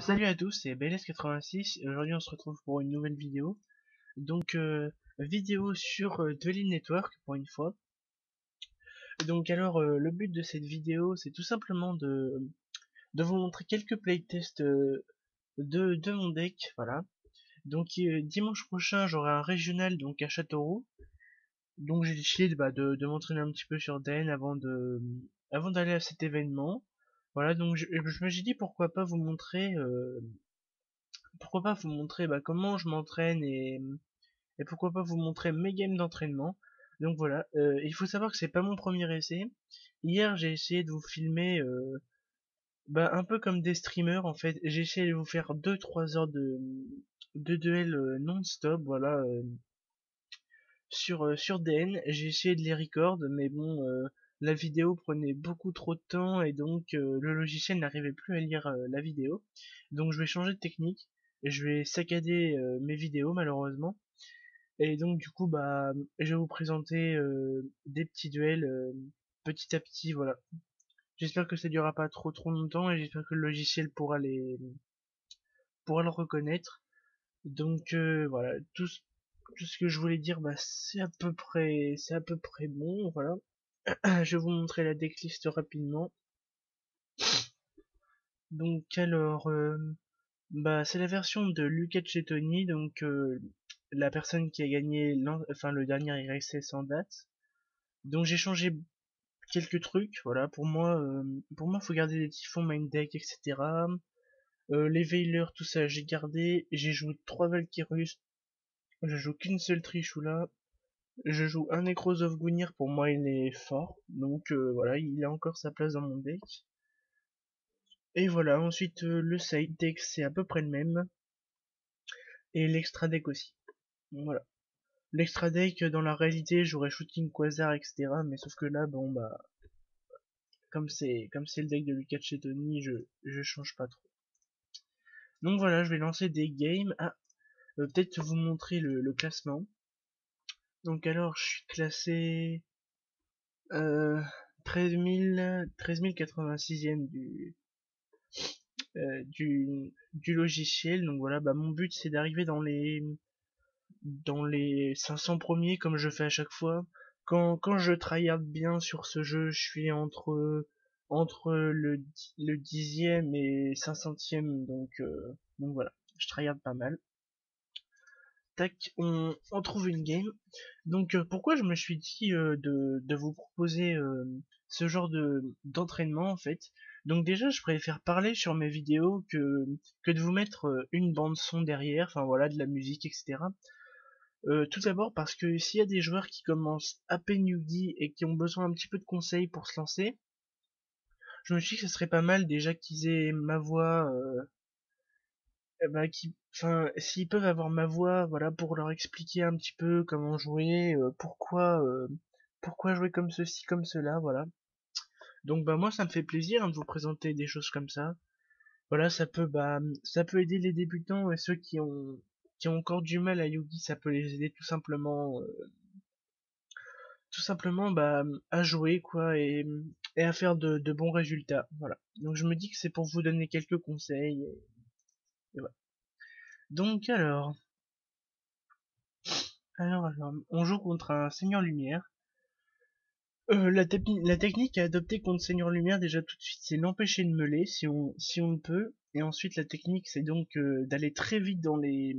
Salut à tous, c'est BLS86 et aujourd'hui on se retrouve pour une nouvelle vidéo. Donc vidéo sur Dwelling Network pour une fois. Donc alors le but de cette vidéo c'est tout simplement de vous montrer quelques playtests de mon deck, voilà. Donc dimanche prochain j'aurai un régional donc à Châteauroux. Donc j'ai décidé de m'entraîner un petit peu sur DN avant d'aller à cet événement. Voilà, donc je me suis dit pourquoi pas vous montrer comment je m'entraîne et pourquoi pas vous montrer mes games d'entraînement. Donc voilà, il faut savoir que c'est pas mon premier essai. Hier j'ai essayé de vous filmer un peu comme des streamers en fait. J'ai essayé de vous faire 2-3 heures de duel non-stop, voilà, sur DN. J'ai essayé de les record, mais bon, la vidéo prenait beaucoup trop de temps et donc le logiciel n'arrivait plus à lire la vidéo. Donc je vais changer de technique et je vais saccader mes vidéos malheureusement. Et donc du coup je vais vous présenter des petits duels petit à petit, voilà. J'espère que ça durera pas trop longtemps et j'espère que le logiciel pourra le reconnaître. Donc voilà, tout ce que je voulais dire, c'est à peu près bon, voilà. Je vais vous montrer la decklist rapidement. Donc alors, c'est la version de Luca Cettoni, donc la personne qui a gagné le dernier RSS en date. Donc j'ai changé quelques trucs, voilà. Pour moi, faut garder les typhons, main deck, etc. Les Veilers, tout ça, j'ai gardé. J'ai joué 3 Valkyrus. Je joue qu'une seule Trishula. Je joue un Necros of Gunir, pour moi il est fort, donc voilà, il a encore sa place dans mon deck. Et voilà, ensuite le side deck c'est à peu près le même, et l'extra deck aussi. Voilà. L'extra deck dans la réalité j'aurais Shooting Quasar, etc. Mais sauf que là, comme c'est le deck de Luca Cettoni, je change pas trop. Donc voilà, je vais lancer des games. Ah, peut-être vous montrer le classement. Donc alors je suis classé 13 086e du logiciel. Donc voilà, mon but c'est d'arriver dans les 500 premiers comme je fais à chaque fois. Quand je tryhard bien sur ce jeu, je suis entre le 10e et 500e, donc voilà, je tryhard pas mal. Tac, on trouve une game. Donc pourquoi je me suis dit de vous proposer ce genre d'entraînement en fait. Donc déjà je préfère parler sur mes vidéos que de vous mettre une bande son derrière, enfin voilà, de la musique, etc. Tout d'abord parce que s'il y a des joueurs qui commencent à peine Yugi et qui ont besoin un petit peu de conseils pour se lancer, je me suis dit que ce serait pas mal déjà qu'ils aient ma voix, enfin, s'ils peuvent avoir ma voix, voilà, pour leur expliquer un petit peu comment jouer, pourquoi jouer comme ceci, comme cela, voilà. Donc moi ça me fait plaisir hein, de vous présenter des choses comme ça. Voilà, ça peut aider les débutants et ceux qui ont encore du mal à Yugi, ça peut les aider tout simplement à jouer quoi et à faire de bons résultats. Voilà. Donc je me dis que c'est pour vous donner quelques conseils et voilà. Donc alors, on joue contre un Seigneur Lumière. La technique à adopter contre Seigneur Lumière déjà tout de suite c'est l'empêcher de meuler si on le peut. Et ensuite la technique c'est donc d'aller très vite dans les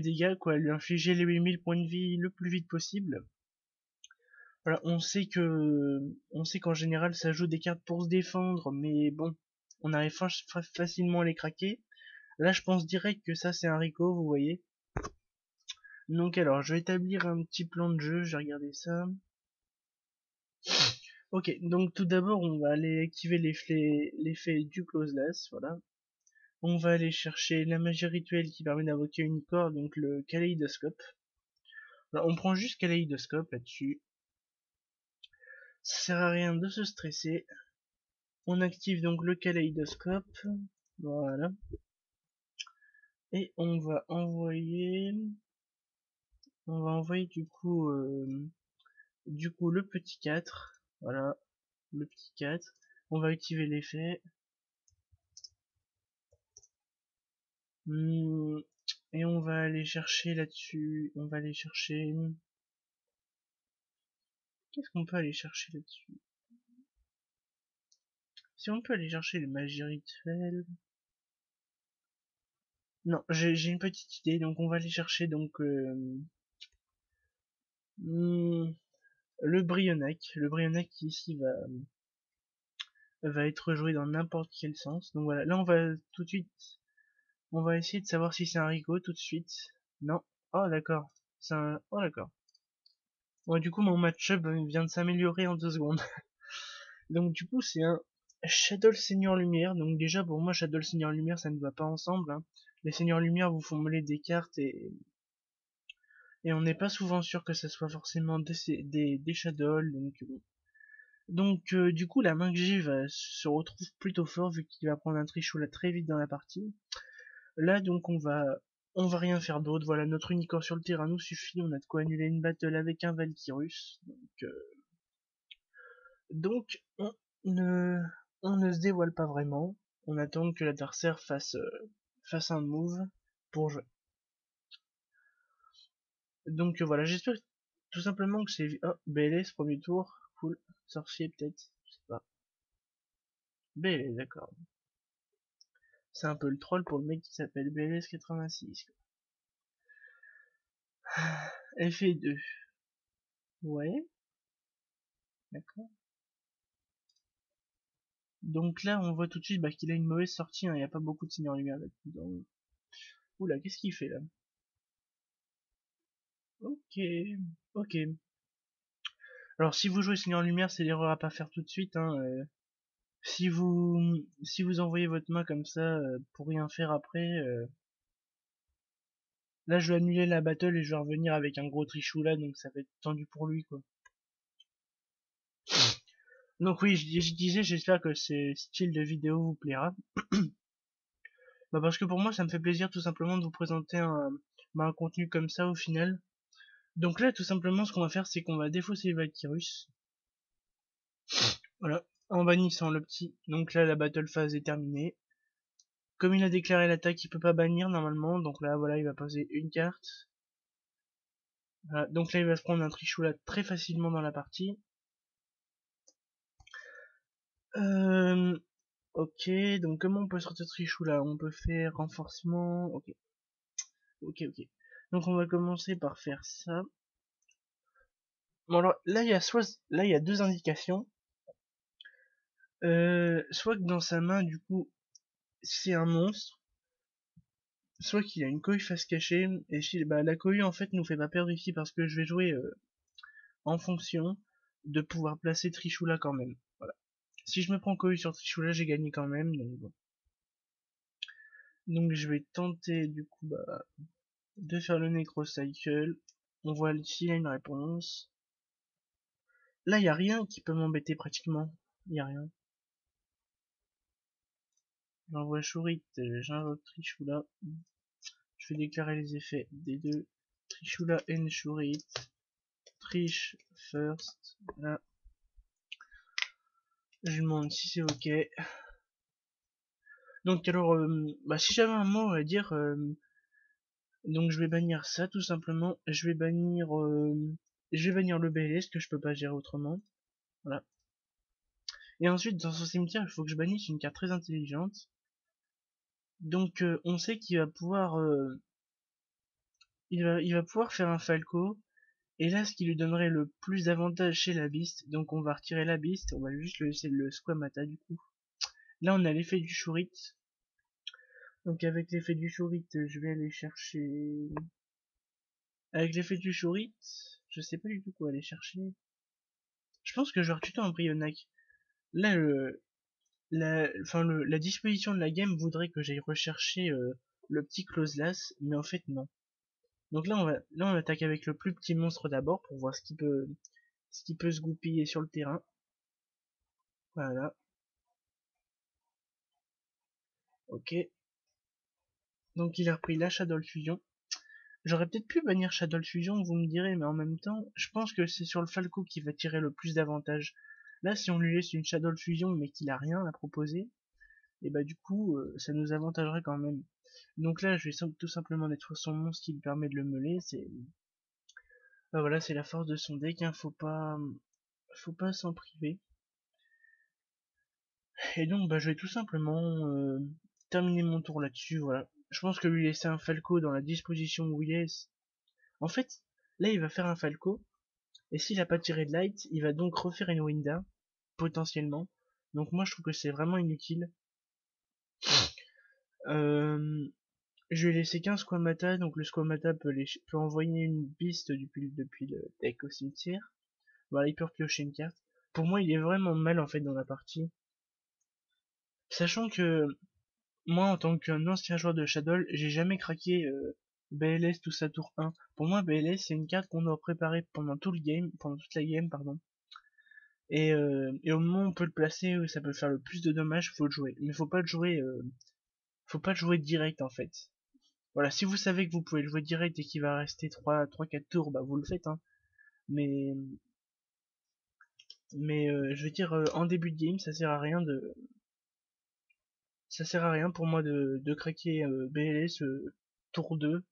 dégâts quoi, lui infliger les 8000 points de vie le plus vite possible. Voilà, on sait qu'en général ça joue des cartes pour se défendre, mais bon, on arrive facilement à les craquer. Là je pense direct que ça c'est un Rico, vous voyez. Donc alors je vais établir un petit plan de jeu, je vais regarder ça. Ok, donc tout d'abord on va aller activer l'effet du close last, voilà. On va aller chercher la magie rituelle qui permet d'invoquer une corde, donc le kaléidoscope. Alors, on prend juste kaléidoscope là-dessus. Ça sert à rien de se stresser. On active donc le kaléidoscope, voilà. Et on va envoyer du coup le petit 4, voilà, le petit 4. On va activer l'effet. Hmm, et on va aller chercher là-dessus. On va aller chercher... Qu'est-ce qu'on peut aller chercher là-dessus? Si on peut aller chercher le magie rituel... Non, j'ai une petite idée, donc on va aller chercher donc hmm, le Brionac. Le Brionac qui ici va être joué dans n'importe quel sens. Donc voilà, là on va tout de suite, on va essayer de savoir si c'est un Rico tout de suite. Non. Oh d'accord. C'est un... Oh d'accord. Bon, du coup mon match-up vient de s'améliorer en 2 secondes. Donc du coup c'est un Shadow Seigneur Lumière. Donc déjà pour moi Shadow Seigneur Lumière ça ne va pas ensemble, hein. Les Seigneurs Lumière vous font mêler des cartes et on n'est pas souvent sûr que ce soit forcément des Shadow. Donc du coup la main que j'ai se retrouve plutôt fort vu qu'il va prendre un Trishula très vite dans la partie. Là donc on va rien faire d'autre. Voilà, notre unicorn sur le terrain nous suffit. On a de quoi annuler une battle avec un Valkyrus. Donc ne on ne se dévoile pas vraiment. On attend que l'adversaire fasse un move pour jouer. Donc voilà, j'espère tout simplement que c'est... Oh, BLS premier tour, cool. Sorcier peut-être, je sais pas. BLS, d'accord. C'est un peu le troll pour le mec qui s'appelle BLS86. Effet 2. Ouais, d'accord. Donc là, on voit tout de suite qu'il a une mauvaise sortie, hein. Il n'y a pas beaucoup de signes en lumière là-dedans. Oula, qu'est-ce qu'il fait là? Ok, ok. Alors si vous jouez Seigneur Lumière, c'est l'erreur à pas faire tout de suite, hein. Si vous envoyez votre main comme ça pour rien faire après, là je vais annuler la battle et je vais revenir avec un gros trichou là, donc ça va être tendu pour lui quoi. Donc oui, je disais, j'espère que ce style de vidéo vous plaira. Parce que pour moi ça me fait plaisir tout simplement de vous présenter un contenu comme ça au final. Donc là tout simplement ce qu'on va faire c'est qu'on va défausser le Valkyrus. Voilà, en bannissant le petit. Donc là la battle phase est terminée. Comme il a déclaré l'attaque, il peut pas bannir normalement, donc là voilà il va poser une carte. Voilà, donc là il va se prendre un Trishula très facilement dans la partie. Euh, ok, donc comment on peut sortir Trishula? On peut faire renforcement, ok, ok. Donc on va commencer par faire ça. Bon alors là il y a deux indications. Soit que dans sa main du coup c'est un monstre, soit qu'il a une cohue face cachée, et si, la cohue en fait nous fait pas perdre ici parce que je vais jouer en fonction de pouvoir placer Trishula quand même. Voilà. Si je me prends cohue sur Trishula, j'ai gagné quand même, donc bon. Donc je vais tenter du coup de faire le Necrocycle. On voit ici là une réponse. Là il y a rien qui peut m'embêter pratiquement. Il y a rien. J'envoie Shurit, j'invoque Trishula. Je vais déclarer les effets des deux. Trishula and Shurit. Trish first. Là. Je lui demande si c'est ok. Donc alors, si j'avais un mot à dire, donc je vais bannir ça tout simplement. Je vais bannir le BLS que je peux pas gérer autrement. Voilà. Et ensuite dans son cimetière il faut que je bannisse une carte très intelligente. Donc on sait qu'il va pouvoir il va pouvoir faire un Falco. Et là ce qui lui donnerait le plus d'avantages chez la Beast. Donc on va retirer la Beast, on va juste le laisser le Squamata du coup. Là on a l'effet du Shurit. Donc avec l'effet du Shurit je vais aller chercher. Avec l'effet du Shurit, je sais pas du tout quoi aller chercher. Je pense que je vais tuto un Brionac. Là la disposition de la game voudrait que j'aille rechercher le petit Closelas, mais en fait non. Donc là on attaque avec le plus petit monstre d'abord pour voir ce qui peut se goupiller sur le terrain. Voilà, ok. Donc il a repris la Shadow Fusion. J'aurais peut-être pu bannir Shadow Fusion, vous me direz, mais en même temps, je pense que c'est sur le Falco qui va tirer le plus d'avantages. Là, si on lui laisse une Shadow Fusion mais qu'il a rien à proposer, et bah du coup ça nous avantagerait quand même. Donc là je vais tout simplement détruire son monstre qui lui permet de le meuler, c'est bah voilà, c'est la force de son deck, hein, faut pas s'en priver. Et donc bah je vais tout simplement terminer mon tour là-dessus, voilà. Je pense que lui laisser un Falco dans la disposition où il est, en fait là il va faire un Falco, et s'il a pas tiré de light, il va donc refaire une Winda, potentiellement. Donc moi je trouve que c'est vraiment inutile. Euh, je vais laisser qu'un Squamata, donc le Squamata peut envoyer une piste depuis le deck au cimetière. Voilà, il peut piocher une carte. Pour moi, il est vraiment mal en fait dans la partie. Sachant que moi, en tant qu'un ancien joueur de Shadow, j'ai jamais craqué BLS tout ça tour 1. Pour moi, BLS c'est une carte qu'on doit préparer pendant tout le game, pendant toute la game, pardon. Et au moment où on peut le placer, où ça peut faire le plus de dommages, faut le jouer. Mais faut pas le jouer direct en fait. Voilà, si vous savez que vous pouvez le jouer direct et qu'il va rester 4 tours, bah vous le faites, hein. Mais, je veux dire, en début de game, ça sert à rien pour moi de craquer BLS tour 2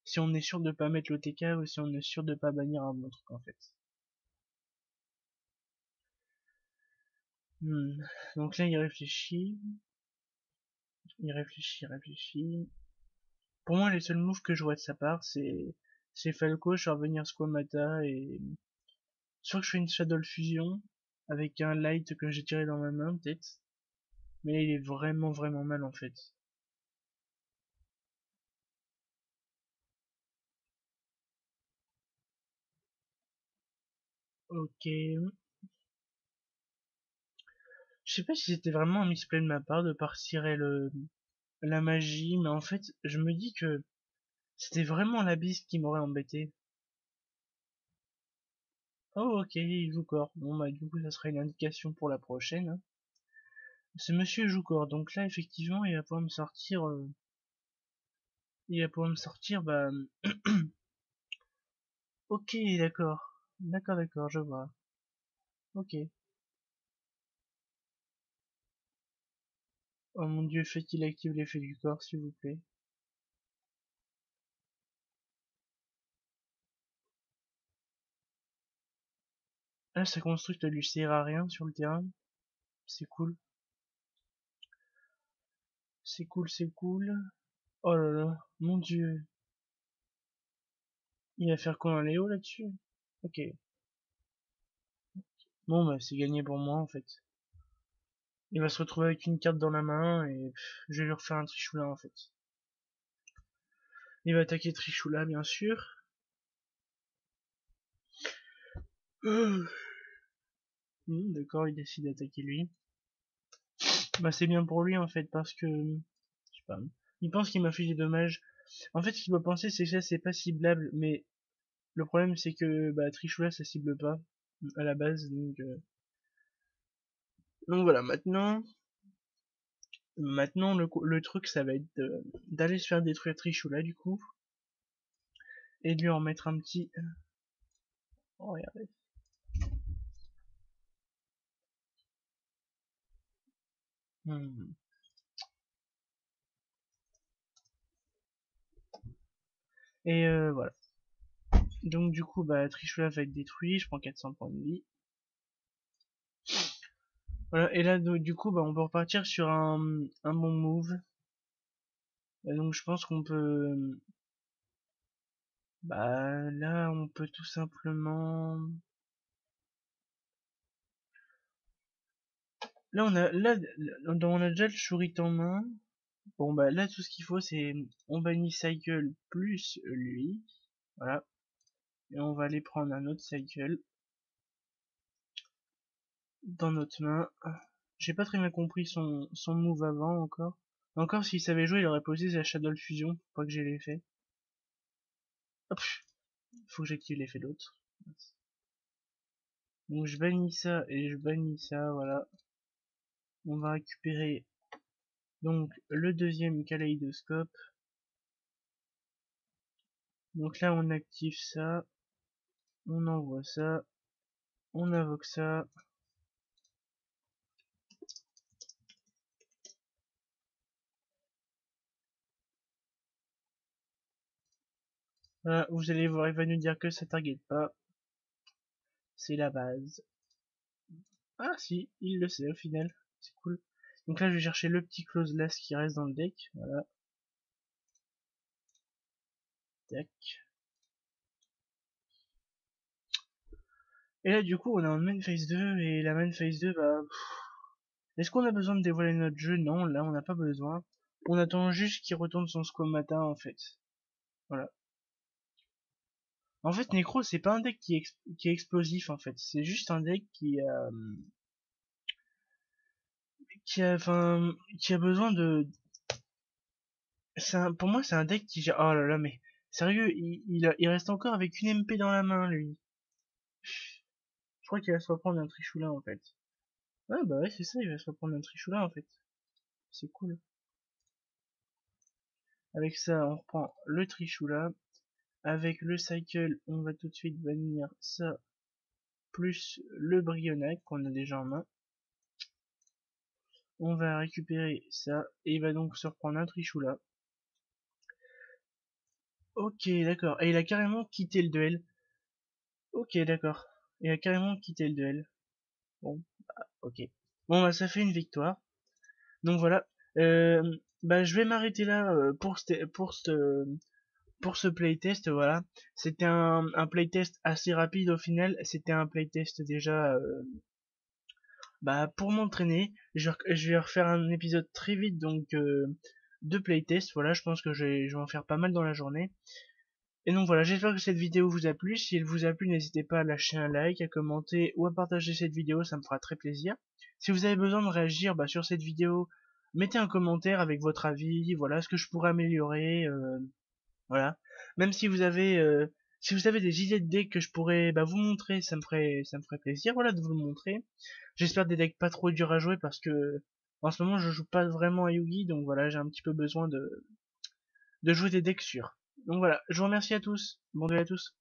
si on est sûr de pas mettre l'OTK ou si on est sûr de pas bannir un bon truc en fait. Hmm. Donc là, il réfléchit. Pour moi, les seuls moves que je vois de sa part, c'est Falco, je vais revenir Squamata et soit que je fais une Shadow Fusion avec un light que j'ai tiré dans ma main peut-être, mais là il est vraiment mal en fait. Ok, je sais pas si c'était vraiment un misplay de ma part de partir la magie, mais en fait je me dis que c'était vraiment la bise qui m'aurait embêté. Oh ok, il joue corps. Bon bah du coup ça sera une indication pour la prochaine, hein. Ce monsieur joue corps, donc là effectivement il va pouvoir me sortir, bah ok d'accord, je vois. Ok. Oh mon dieu, fait-il active l'effet du corps s'il vous plaît. Ah, ça constructe lui sert à rien sur le terrain. C'est cool. C'est cool. Oh là là, mon dieu. Il va faire quoi un Léo là-dessus? Ok. Bon bah c'est gagné pour moi en fait. Il va se retrouver avec une carte dans la main et je vais lui refaire un Trishula en fait. Il va attaquer Trishula bien sûr. D'accord, il décide d'attaquer lui. Bah c'est bien pour lui en fait parce que je sais pas. Il pense qu'il m'a fait des dommages. En fait, ce qu'il doit penser c'est que ça c'est pas ciblable, mais le problème c'est que bah Trishula ça cible pas à la base, donc voilà. Maintenant le truc ça va être d'aller se faire détruire Trishula du coup et de lui en mettre un petit. Oh, regardez. Hmm. Et voilà. Donc du coup bah Trishula va être détruit, je prends 400 points de vie. Voilà, et là du coup bah on peut repartir sur un bon move. Donc je pense qu'on peut, bah là on peut tout simplement, on a déjà le Shurit en main. Bon bah là tout ce qu'il faut c'est on bannit Cycle plus lui, voilà, et on va aller prendre un autre Cycle dans notre main. J'ai pas très bien compris son move avant encore. Encore s'il savait jouer il aurait posé sa Shadow Fusion, pour pas que j'ai l'effet. Hop, faut que j'active l'effet d'autre. Donc je bannis ça et je bannis ça, voilà. On va récupérer donc le deuxième kaléidoscope. Donc là on active ça, on envoie ça, on invoque ça. Voilà, vous allez voir, il va nous dire que ça target pas. C'est la base. Ah si, il le sait au final. C'est cool. Donc là, je vais chercher le petit closeless qui reste dans le deck. Voilà. Tac. Et là, du coup, on est en main phase 2. Et la main phase 2, bah... Est-ce qu'on a besoin de dévoiler notre jeu? Non, là, on n'a pas besoin. On attend juste qu'il retourne son squamata, en fait. Voilà. En fait, Necro, c'est pas un deck qui est explosif, en fait. C'est juste un deck enfin, qui a besoin de... Pour moi, c'est un deck qui... Oh là là, mais... Sérieux, il reste encore avec une MP dans la main, lui. Je crois qu'il va se reprendre un Trishula, en fait. Ouais, bah ouais, c'est ça, il va se reprendre un Trishula, en fait. C'est cool. Avec ça, on reprend le Trishula. Avec le Cycle, on va tout de suite bannir ça, plus le Brionac qu'on a déjà en main. On va récupérer ça, et il va donc se reprendre un Trishula. Ok, d'accord. Et il a carrément quitté le duel. Ok, d'accord. Il a carrément quitté le duel. Bon, ok. Bon, bah ça fait une victoire. Donc voilà. Euh, Bah je vais m'arrêter là pour ce playtest. Voilà. C'était un playtest assez rapide au final. C'était un playtest déjà bah pour m'entraîner. Je vais refaire un épisode très vite donc de playtest. Voilà, je pense que je vais en faire pas mal dans la journée. Et donc voilà, j'espère que cette vidéo vous a plu. Si elle vous a plu, n'hésitez pas à lâcher un like, à commenter ou à partager cette vidéo, ça me fera très plaisir. Si vous avez besoin de réagir bah, sur cette vidéo, mettez un commentaire avec votre avis, voilà ce que je pourrais améliorer, voilà. Même si vous avez des idées de decks que je pourrais bah, vous montrer, ça me ferait plaisir, voilà, de vous le montrer. J'espère des decks pas trop durs à jouer parce que en ce moment je joue pas vraiment à Yugi, donc voilà, j'ai un petit peu besoin de jouer des decks sûrs. Donc voilà, je vous remercie à tous. Bon duel à tous.